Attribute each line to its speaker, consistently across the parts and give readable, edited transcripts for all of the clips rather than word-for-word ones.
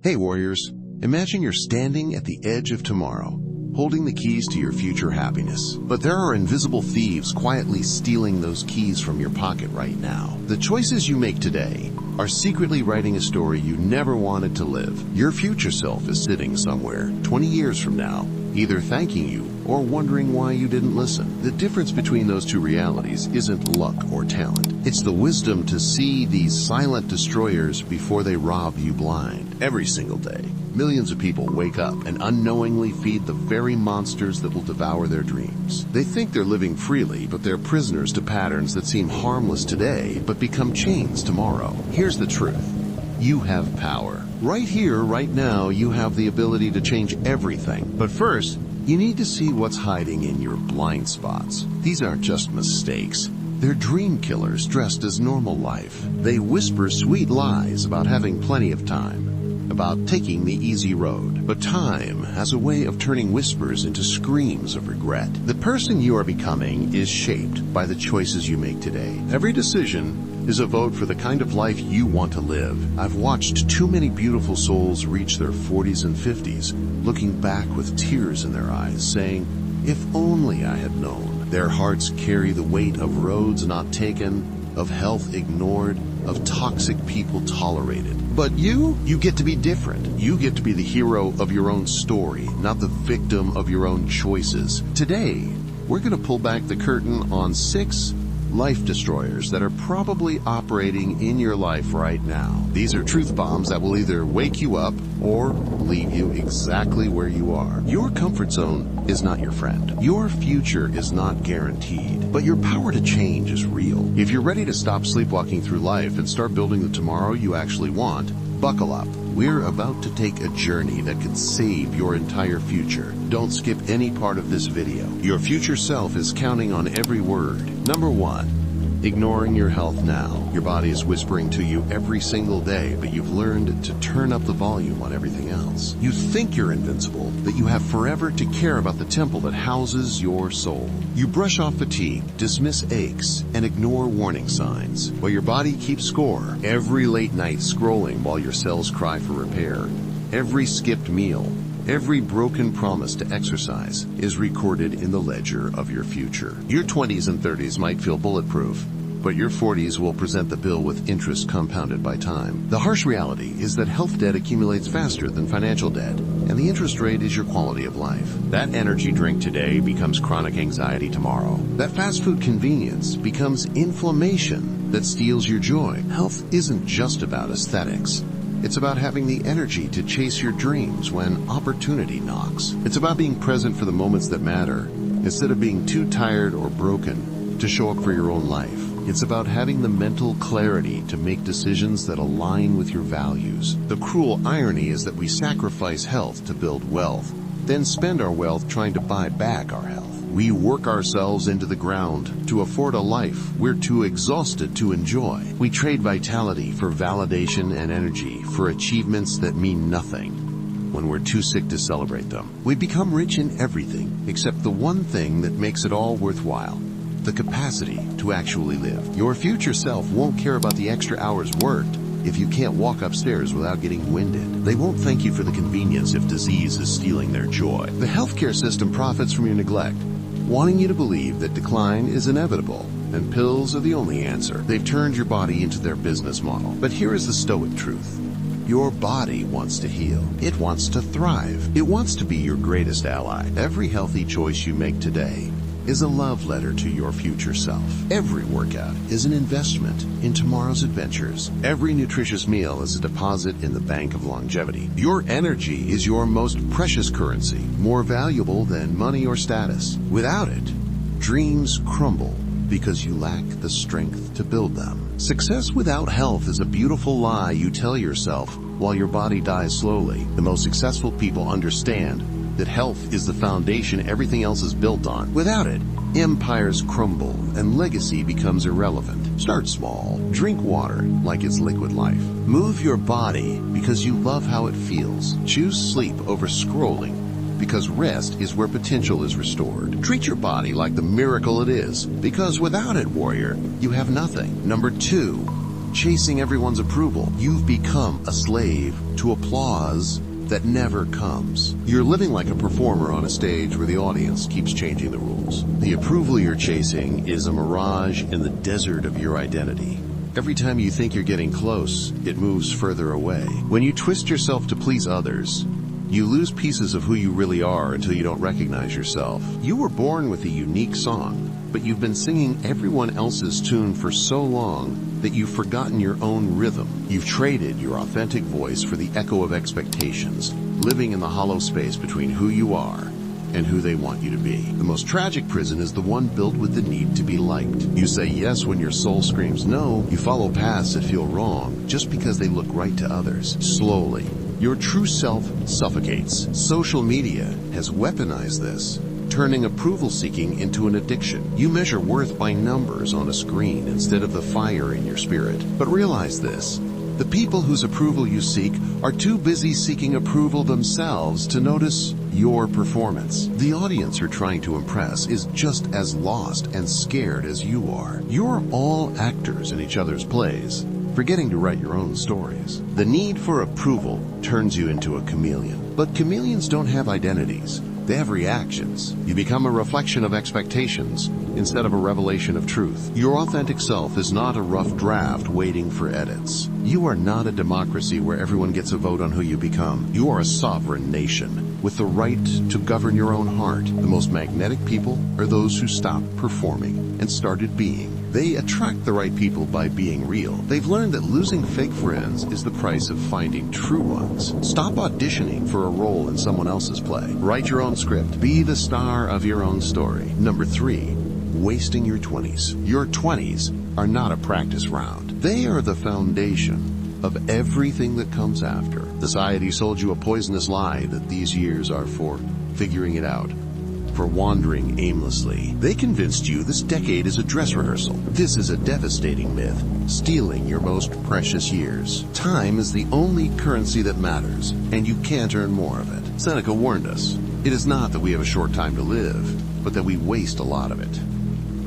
Speaker 1: Hey warriors, imagine you're standing at the edge of tomorrow, holding the keys to your future happiness. But there are invisible thieves quietly stealing those keys from your pocket right now. The choices you make today are secretly writing a story you never wanted to live. Your future self is sitting somewhere 20 years from now, either thanking you or wondering why you didn't listen. The difference between those two realities isn't luck or talent. It's the wisdom to see these silent destroyers before they rob you blind. Every single day, millions of people wake up and unknowingly feed the very monsters that will devour their dreams. They think they're living freely, but they're prisoners to patterns that seem harmless today, but become chains tomorrow. Here's the truth. You have power. Right here, right now, you have the ability to change everything. But first, you need to see what's hiding in your blind spots. These aren't just mistakes. They're dream killers dressed as normal life. They whisper sweet lies about having plenty of time, about taking the easy road. But time has a way of turning whispers into screams of regret. The person you are becoming is shaped by the choices you make today. Every decision is a vote for the kind of life you want to live. I've watched too many beautiful souls reach their 40s and 50s, looking back with tears in their eyes, saying, "If only I had known." Their hearts carry the weight of roads not taken, of health ignored, of toxic people tolerated. But you get to be different. You get to be the hero of your own story, not the victim of your own choices. Today, we're going to pull back the curtain on 6 life destroyers that are probably operating in your life right now. These are truth bombs that will either wake you up or leave you exactly where you are. Your comfort zone is not your friend. Your future is not guaranteed, but your power to change is real. If you're ready to stop sleepwalking through life and start building the tomorrow you actually want, buckle up. We're about to take a journey that could save your entire future. Don't skip any part of this video. Your future self is counting on every word. Number 1, ignoring your health now. Your body is whispering to you every single day, but you've learned to turn up the volume on everything else. You think you're invincible, that you have forever to care about the temple that houses your soul. You brush off fatigue, dismiss aches, and ignore warning signs, while your body keeps score. Every late night scrolling while your cells cry for repair. Every skipped meal, every broken promise to exercise is recorded in the ledger of your future. Your 20s and 30s might feel bulletproof, but your 40s will present the bill with interest compounded by time. The harsh reality is that health debt accumulates faster than financial debt, and the interest rate is your quality of life. That energy drink today becomes chronic anxiety tomorrow. That fast food convenience becomes inflammation that steals your joy. Health isn't just about aesthetics. It's about having the energy to chase your dreams when opportunity knocks. It's about being present for the moments that matter, instead of being too tired or broken to show up for your own life. It's about having the mental clarity to make decisions that align with your values. The cruel irony is that we sacrifice health to build wealth, then spend our wealth trying to buy back our health. We work ourselves into the ground to afford a life we're too exhausted to enjoy. We trade vitality for validation and energy for achievements that mean nothing when we're too sick to celebrate them. We become rich in everything except the one thing that makes it all worthwhile: the capacity to actually live. Your future self won't care about the extra hours worked if you can't walk upstairs without getting winded. They won't thank you for the convenience if disease is stealing their joy. The healthcare system profits from your neglect, wanting you to believe that decline is inevitable and pills are the only answer. They've turned your body into their business model. But here is the Stoic truth. Your body wants to heal. It wants to thrive. It wants to be your greatest ally. Every healthy choice you make today is a love letter to your future self. Every workout is an investment in tomorrow's adventures. Every nutritious meal is a deposit in the bank of longevity. Your energy is your most precious currency, more valuable than money or status. Without it, dreams crumble because you lack the strength to build them. Success without health is a beautiful lie you tell yourself while your body dies slowly. The most successful people understand that health is the foundation everything else is built on. Without it, empires crumble and legacy becomes irrelevant. Start small. Drink water like it's liquid life. Move your body because you love how it feels. Choose sleep over scrolling because rest is where potential is restored. Treat your body like the miracle it is, because without it, warrior, you have nothing. Number 2, chasing everyone's approval. You've become a slave to applause that never comes. You're living like a performer on a stage where the audience keeps changing the rules. The approval you're chasing is a mirage in the desert of your identity. Every time you think you're getting close, it moves further away. When you twist yourself to please others, you lose pieces of who you really are until you don't recognize yourself. You were born with a unique song, but you've been singing everyone else's tune for so long that you've forgotten your own rhythm. You've traded your authentic voice for the echo of expectations, living in the hollow space between who you are and who they want you to be. The most tragic prison is the one built with the need to be liked. You say yes when your soul screams no. You follow paths that feel wrong just because they look right to others. Slowly, your true self suffocates. Social media has weaponized this, turning approval-seeking into an addiction. You measure worth by numbers on a screen instead of the fire in your spirit. But realize this: the people whose approval you seek are too busy seeking approval themselves to notice your performance. The audience you're trying to impress is just as lost and scared as you are. You're all actors in each other's plays, forgetting to write your own stories. The need for approval turns you into a chameleon. But chameleons don't have identities. They have reactions. You become a reflection of expectations instead of a revelation of truth. Your authentic self is not a rough draft waiting for edits. You are not a democracy where everyone gets a vote on who you become. You are a sovereign nation with the right to govern your own heart. The most magnetic people are those who stopped performing and started being. They attract the right people by being real. They've learned that losing fake friends is the price of finding true ones. Stop auditioning for a role in someone else's play. Write your own script. Be the star of your own story. Number 3, wasting your 20s. Your 20s are not a practice round. They are the foundation of everything that comes after. Society sold you a poisonous lie that these years are for figuring it out, for wandering aimlessly. They convinced you this decade is a dress rehearsal. This is a devastating myth, stealing your most precious years. Time is the only currency that matters, and you can't earn more of it. Seneca warned us, it is not that we have a short time to live, but that we waste a lot of it.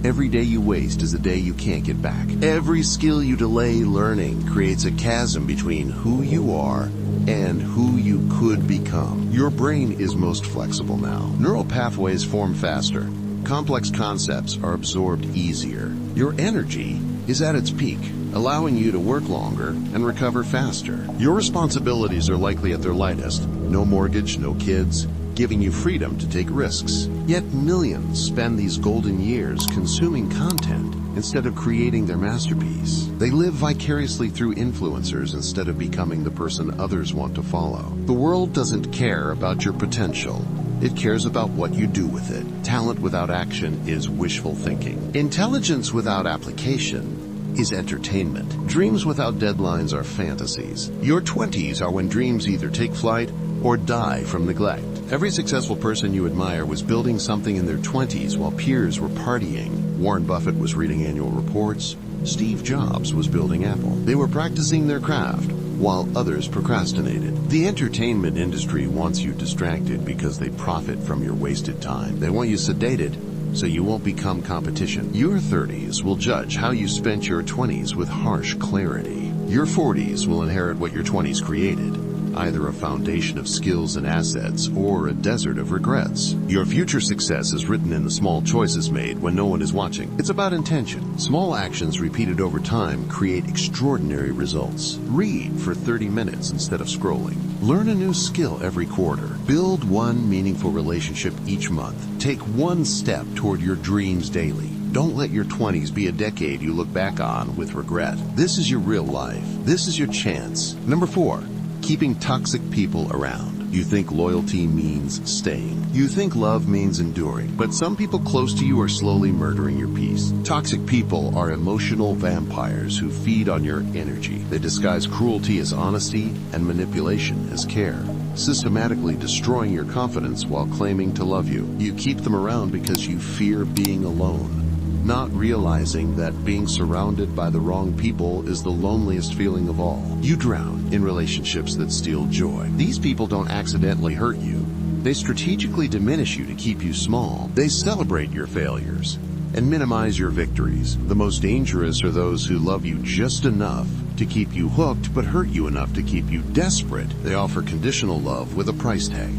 Speaker 1: Every day you waste is a day you can't get back. Every skill you delay learning creates a chasm between who you are and who you could become. Your brain is most flexible now. Neural pathways form faster. Complex concepts are absorbed easier. Your energy is at its peak, allowing you to work longer and recover faster. Your responsibilities are likely at their lightest. No mortgage, no kids, giving you freedom to take risks. Yet millions spend these golden years consuming content instead of creating their masterpiece. They live vicariously through influencers instead of becoming the person others want to follow. The world doesn't care about your potential. It cares about what you do with it. Talent without action is wishful thinking. Intelligence without application is entertainment. Dreams without deadlines are fantasies. Your 20s are when dreams either take flight or die from neglect. Every successful person you admire was building something in their 20s while peers were partying. Warren Buffett was reading annual reports. Steve Jobs was building Apple. They were practicing their craft while others procrastinated. The entertainment industry wants you distracted because they profit from your wasted time. They want you sedated so you won't become competition. Your 30s will judge how you spent your 20s with harsh clarity. Your 40s will inherit what your 20s created, either a foundation of skills and assets or a desert of regrets. Your future success is written in the small choices made when no one is watching. It's about intention. Small actions repeated over time create extraordinary results. Read for 30 minutes instead of scrolling. Learn a new skill every quarter. Build one meaningful relationship each month. Take one step toward your dreams daily. Don't let your 20s be a decade you look back on with regret. This is your real life. This is your chance. Number 4. Keeping toxic people around. You think loyalty means staying. You think love means enduring. But some people close to you are slowly murdering your peace. Toxic people are emotional vampires who feed on your energy. They disguise cruelty as honesty and manipulation as care, systematically destroying your confidence while claiming to love you. You keep them around because you fear being alone, not realizing that being surrounded by the wrong people is the loneliest feeling of all. You drown in relationships that steal joy. These people don't accidentally hurt you. They strategically diminish you to keep you small. They celebrate your failures and minimize your victories. The most dangerous are those who love you just enough to keep you hooked but hurt you enough to keep you desperate. They offer conditional love with a price tag.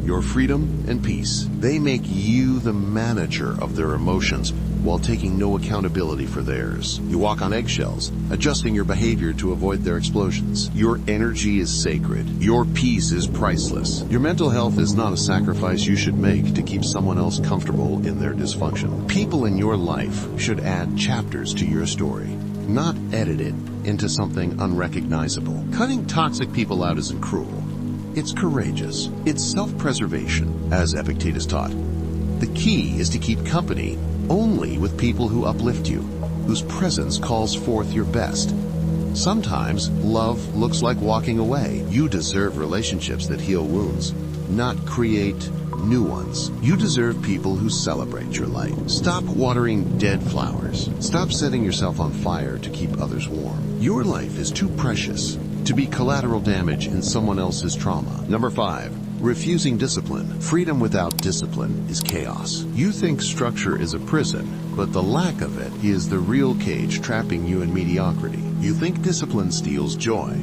Speaker 1: Your freedom and peace. They make you the manager of their emotions while taking no accountability for theirs. You walk on eggshells, adjusting your behavior to avoid their explosions. Your energy is sacred. Your peace is priceless. Your mental health is not a sacrifice you should make to keep someone else comfortable in their dysfunction. People in your life should add chapters to your story, not edit it into something unrecognizable. Cutting toxic people out isn't cruel. It's courageous. It's self-preservation, as Epictetus taught. The key is to keep company only with people who uplift you, whose presence calls forth your best. Sometimes love looks like walking away. You deserve relationships that heal wounds, not create new ones. You deserve people who celebrate your light. Stop watering dead flowers. Stop setting yourself on fire to keep others warm. Your life is too precious to be collateral damage in someone else's trauma. Number 5, refusing discipline. Freedom without discipline is chaos. You think structure is a prison, but the lack of it is the real cage trapping you in mediocrity. You think discipline steals joy,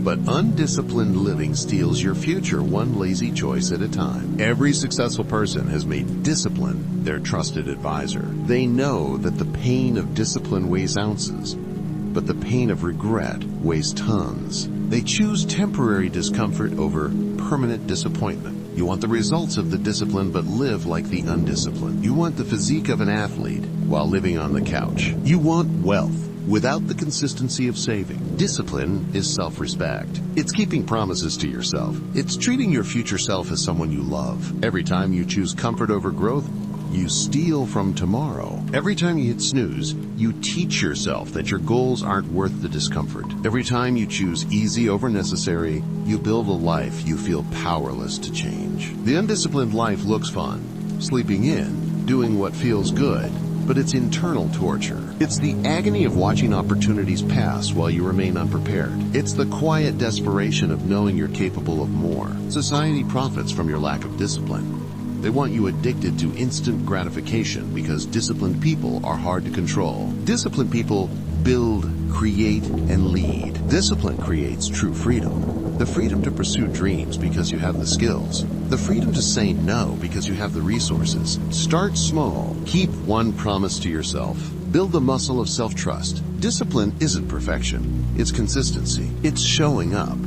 Speaker 1: but undisciplined living steals your future one lazy choice at a time. Every successful person has made discipline their trusted advisor. They know that the pain of discipline weighs ounces, but the pain of regret weighs tons. They choose temporary discomfort over permanent disappointment. You want the results of the discipline but live like the undisciplined. You want the physique of an athlete while living on the couch. You want wealth without the consistency of saving. Discipline is self-respect. It's keeping promises to yourself. It's treating your future self as someone you love. Every time you choose comfort over growth, you steal from tomorrow. Every time you hit snooze, you teach yourself that your goals aren't worth the discomfort. Every time you choose easy over necessary, you build a life you feel powerless to change. The undisciplined life looks fun, sleeping in, doing what feels good, but it's internal torture. It's the agony of watching opportunities pass while you remain unprepared. It's the quiet desperation of knowing you're capable of more. Society profits from your lack of discipline. They want you addicted to instant gratification because disciplined people are hard to control. Disciplined people build, create, and lead. Discipline creates true freedom. The freedom to pursue dreams because you have the skills. The freedom to say no because you have the resources. Start small. Keep one promise to yourself. Build the muscle of self-trust. Discipline isn't perfection. It's consistency. It's showing up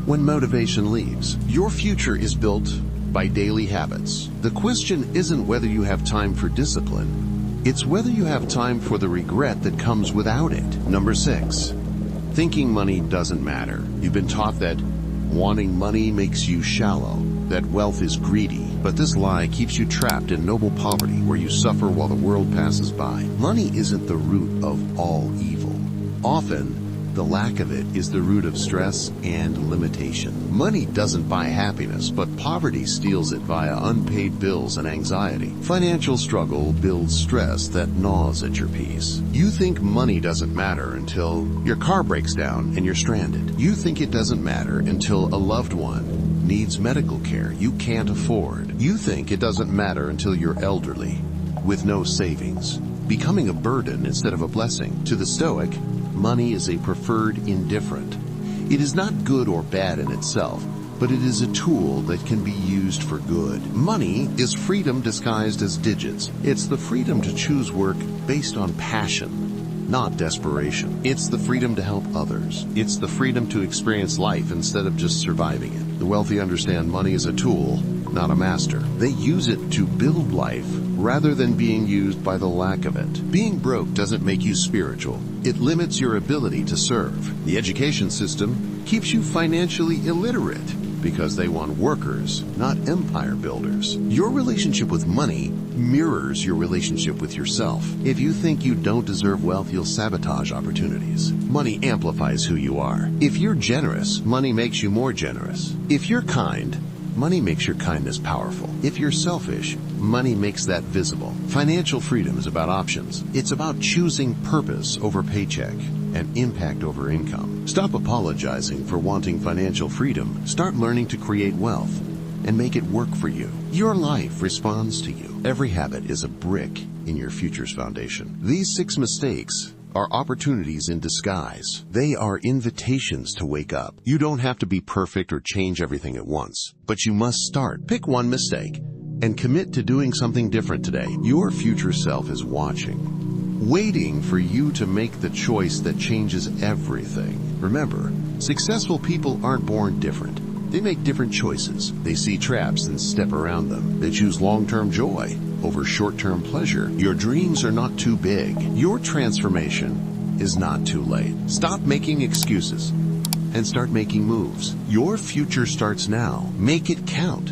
Speaker 1: when motivation leaves. Your future is built by daily habits. The question isn't whether you have time for discipline. It's whether you have time for the regret that comes without it. Number 6, thinking money doesn't matter. You've been taught that wanting money makes you shallow, that wealth is greedy, but this lie keeps you trapped in noble poverty where you suffer while the world passes by. Money isn't the root of all evil. Often, the lack of it is the root of stress and limitation. Money doesn't buy happiness, but poverty steals it via unpaid bills and anxiety. Financial struggle builds stress that gnaws at your peace. You think money doesn't matter until your car breaks down and you're stranded. You think it doesn't matter until a loved one needs medical care you can't afford. You think it doesn't matter until you're elderly with no savings, becoming a burden instead of a blessing. To the Stoic, money is a preferred indifferent. It is not good or bad in itself, but it is a tool that can be used for good. Money is freedom disguised as digits. It's the freedom to choose work based on passion, not desperation. It's the freedom to help others. It's the freedom to experience life instead of just surviving it. The wealthy understand money is a tool, not a master. They use it to build life rather than being used by the lack of it. Being broke doesn't make you spiritual. It limits your ability to serve. The education system keeps you financially illiterate because they want workers, not empire builders. Your relationship with money mirrors your relationship with yourself. If you think you don't deserve wealth, you'll sabotage opportunities. Money amplifies who you are. If you're generous, money makes you more generous. If you're kind, money makes your kindness powerful. If you're selfish, money makes that visible. Financial freedom is about options. It's about choosing purpose over paycheck and impact over income. Stop apologizing for wanting financial freedom. Start learning to create wealth and make it work for you. Your life responds to you. Every habit is a brick in your future's foundation. These 6 mistakes are opportunities in disguise. They are invitations to wake up. You don't have to be perfect or change everything at once, but you must start. Pick one mistake and commit to doing something different today. Your future self is watching, waiting for you to make the choice that changes everything. Remember, successful people aren't born different. They make different choices. They see traps and step around them. They choose long-term joy over short-term pleasure. Your dreams are not too big. Your transformation is not too late. Stop making excuses and start making moves. Your future starts now. Make it count.